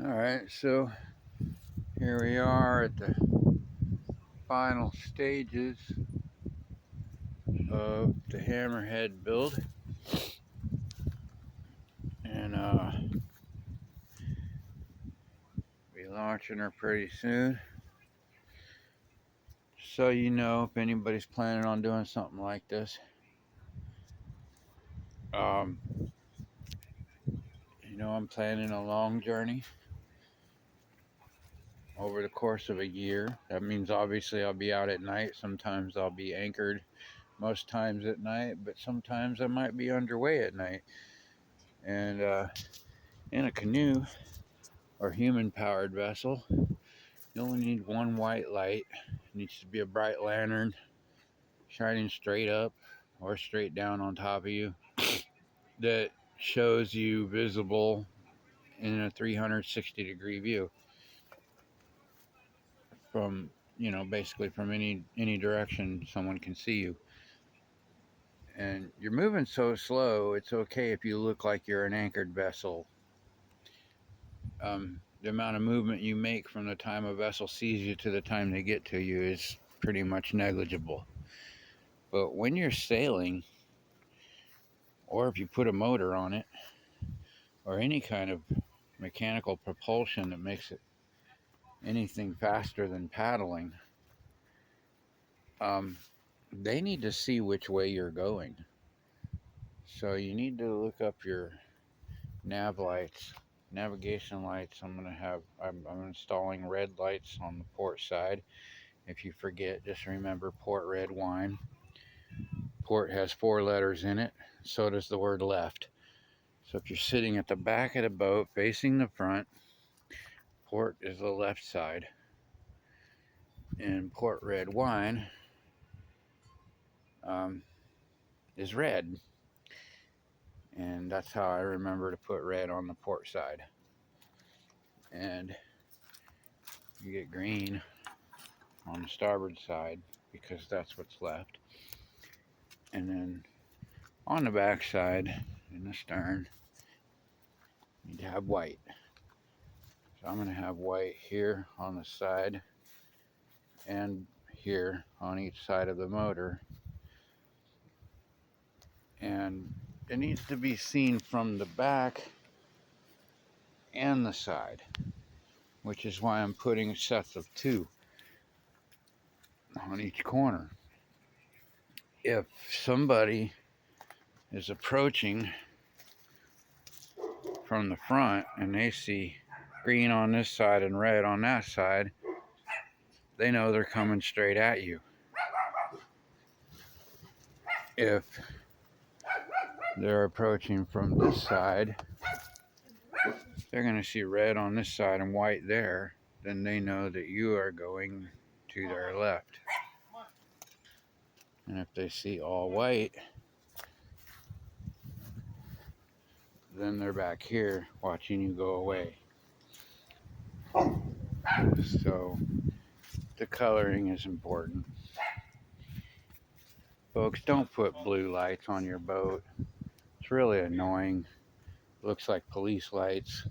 Alright, so here we are at the final stages of the Hammerhead build. And be launching her pretty soon. So you know if anybody's planning on doing something like this. Um, I'm planning a long journey over the course of a year. That means obviously I'll be out at night. Sometimes I'll be anchored most times at night, but sometimes I might be underway at night. And in a canoe or human powered vessel, you only need one white light. It needs to be a bright lantern shining straight up or straight down on top of you that shows you visible in a 360-degree view from, basically from any direction someone can see you. And you're moving so slow, it's okay if you look like you're an anchored vessel. The amount of movement you make from the time a vessel sees you to the time they get to you is pretty much negligible. But when you're sailing, or if you put a motor on it, or any kind of mechanical propulsion that makes it anything faster than paddling, they need to see which way you're going. So you need to look up your navigation lights. I'm installing red lights on the port side. If you forget, just remember port red wine. Port has 4 letters in it, so does the word left. So if you're sitting at the back of the boat facing the front, port is the left side. And port red wine um, is red. And that's how I remember to put red on the port side. And you get green on the starboard side because that's what's left. And then on the back side, in the stern, you need to have white. So I'm going to have white here on the side and here on each side of the motor. And it needs to be seen from the back and the side, which is why I'm putting sets of 2 on each corner. If somebody is approaching from the front and they see green on this side and red on that side, they know they're coming straight at you. If they're approaching from this side, they're going to see red on this side and white there, then they know that you are going to their left. And if they see all white, then they're back here watching you go away. So the coloring is important. Folks, don't put blue lights on your boat. It's really annoying. Looks like police lights.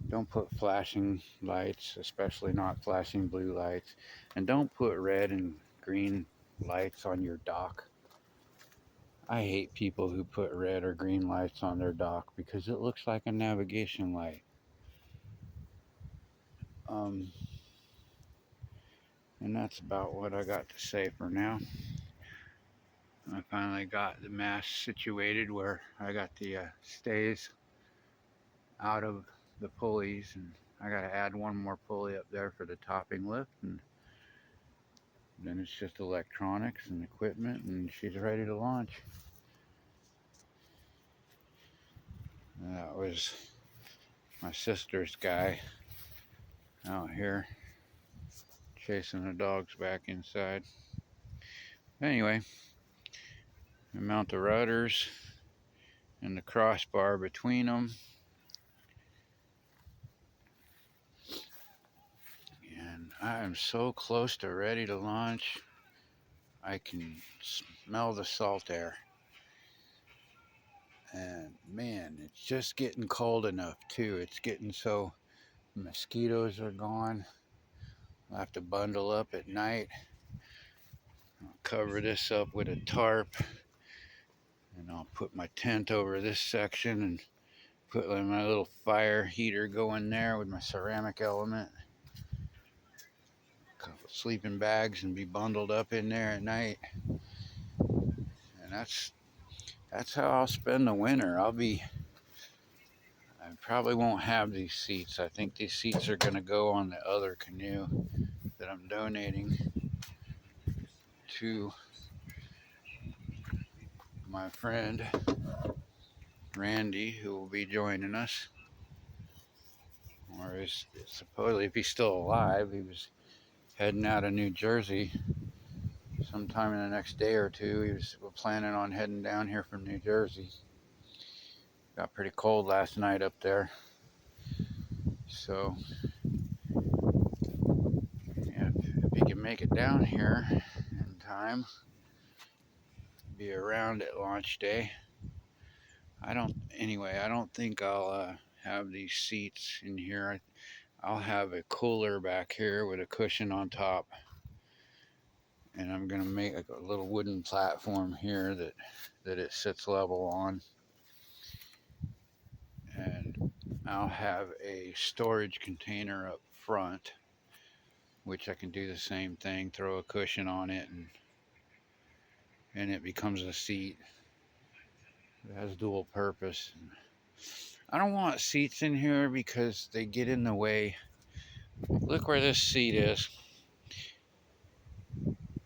Don't put flashing lights, especially not flashing blue lights. And don't put red and green lights on your dock. I hate people who put red or green lights on their dock because it looks like a navigation light. And that's about what I got to say for now. I finally got the mast situated where I got the stays out of the pulleys, and I got to add one more pulley up there for the topping lift, and then it's just electronics and equipment, and she's ready to launch. That was my sister's guy out here chasing the dogs back inside. Anyway, I mount the rudders and the crossbar between them. And I am so close to ready to launch. I can smell the salt air. And man, it's just getting cold enough too. It's getting so mosquitoes are gone. I'll have to bundle up at night. I'll cover this up with a tarp, and I'll put my tent over this section and put my little fire heater going there with my ceramic element. A couple sleeping bags and be bundled up in there at night. And that's how I'll spend the winter. I probably won't have these seats. I think these seats are going to go on the other canoe that I'm donating to my friend Randy, who will be joining us. Or is supposedly, if he's still alive, he was heading out of New Jersey sometime in the next day or two. He was planning on heading down here from New Jersey. Got pretty cold last night up there. So, yeah, if he can make it down here in time, be around at launch day. I don't think I'll have these seats in here. I'll have a cooler back here with a cushion on top. And I'm going to make a little wooden platform here that it sits level on. And I'll have a storage container up front, which I can do the same thing, throw a cushion on it, and it becomes a seat. It has dual purpose. I don't want seats in here because they get in the way. Look where this seat is.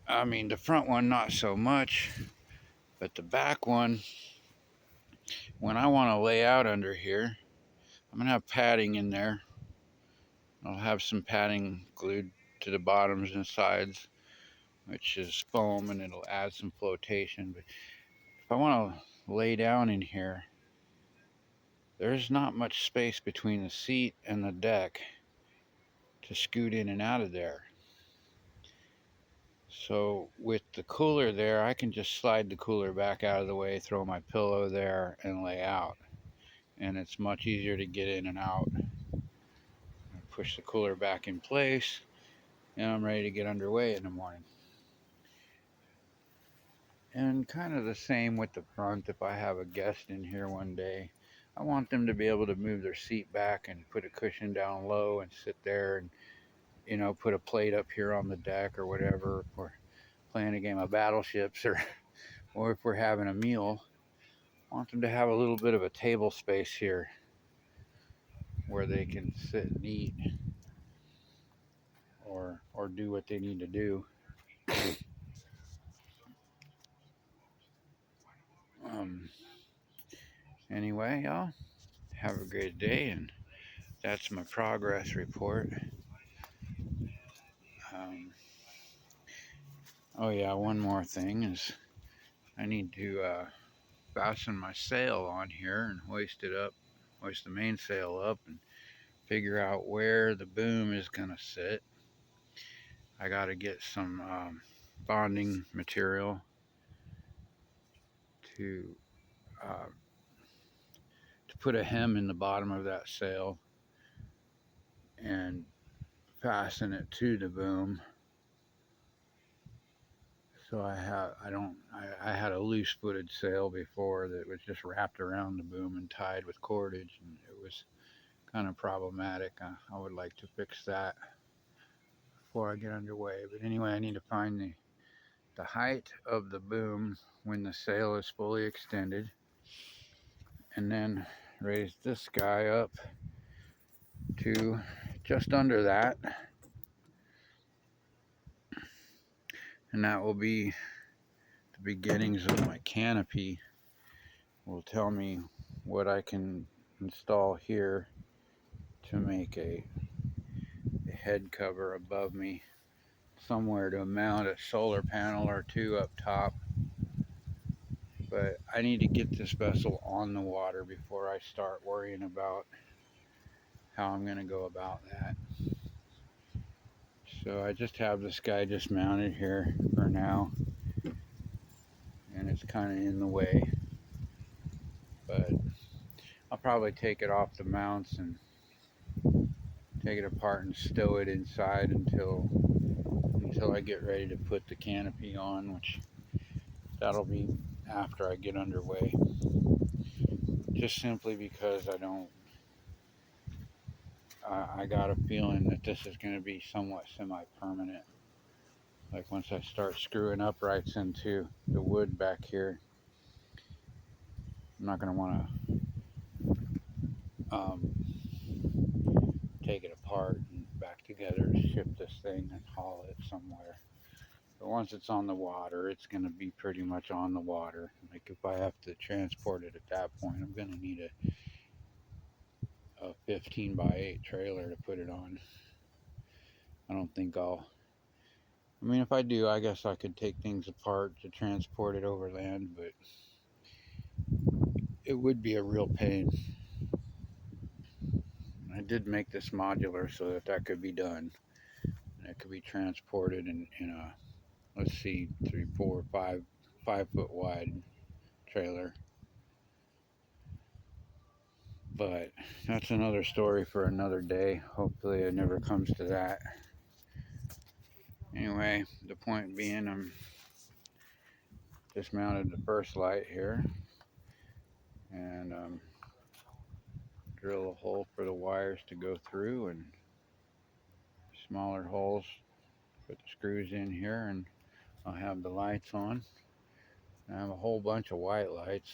I mean, the front one, not so much, but the back one, when I want to lay out under here, I'm going to have padding in there. I'll have some padding glued to the bottoms and sides, which is foam, and it'll add some flotation. But if I want to lay down in here, there's not much space between the seat and the deck to scoot in and out of there. So with the cooler there, I can just slide the cooler back out of the way, throw my pillow there, and lay out. And it's much easier to get in and out. Push the cooler back in place, and I'm ready to get underway in the morning. And kind of the same with the front. If I have a guest in here one day, I want them to be able to move their seat back and put a cushion down low and sit there and, put a plate up here on the deck or whatever, if we're playing a game of battleships or if we're having a meal. I want them to have a little bit of a table space here where they can sit and eat or do what they need to do. Anyway, y'all, have a great day, and that's my progress report. Oh yeah, one more thing is I need to fasten my sail on here and hoist the mainsail up, and figure out where the boom is gonna sit. I got to get some bonding material to put a hem in the bottom of that sail and fasten it to the boom. So I had a loose footed sail before that was just wrapped around the boom and tied with cordage, and it was kind of problematic. I would like to fix that before I get underway. But anyway, I need to find the height of the boom when the sail is fully extended, and then raise this guy up to just under that, and that will be the beginnings of my canopy. Will tell me what I can install here to make a head cover above me, somewhere to mount a solar panel or two up top. But I need to get this vessel on the water before I start worrying about how I'm going to go about that. So I just have this guy just mounted here for now, and it's kind of in the way. but I'll probably take it off the mounts and take it apart and stow it inside until I get ready to put the canopy on, which that'll be after I get underway. Just simply because I got a feeling that this is going to be somewhat semi-permanent. Like once I start screwing uprights into the wood back here, I'm not going to want to take it apart and back together to ship this thing and haul it somewhere. But once it's on the water, it's going to be pretty much on the water. Like if I have to transport it at that point, I'm going to need a 15 by 8 trailer to put it on. I don't think I mean, if I do, I guess I could take things apart to transport it overland, but it would be a real pain. I did make this modular so that that could be done. And it could be transported in a, let's see, 3, 4, 5 foot wide trailer. But that's another story for another day. Hopefully it never comes to that. Anyway, the point being, I'm dismounted the first light here and drill a hole for the wires to go through, and smaller holes, put the screws in here, and I'll have the lights on. I have a whole bunch of white lights.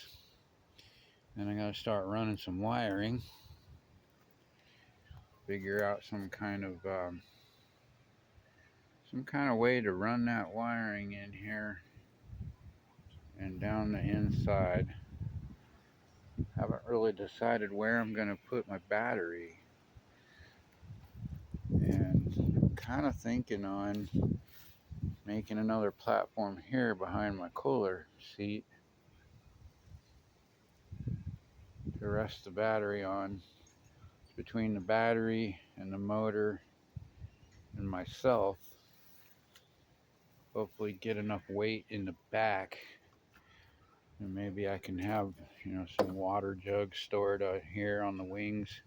Then I gotta start running some wiring, figure out some kind of way to run that wiring in here and down the inside. Haven't really decided where I'm gonna put my battery, and kind of thinking on making another platform here behind my cooler seat to rest the battery on. Between the battery and the motor and myself, hopefully get enough weight in the back, and maybe I can have, some water jugs stored out here on the wings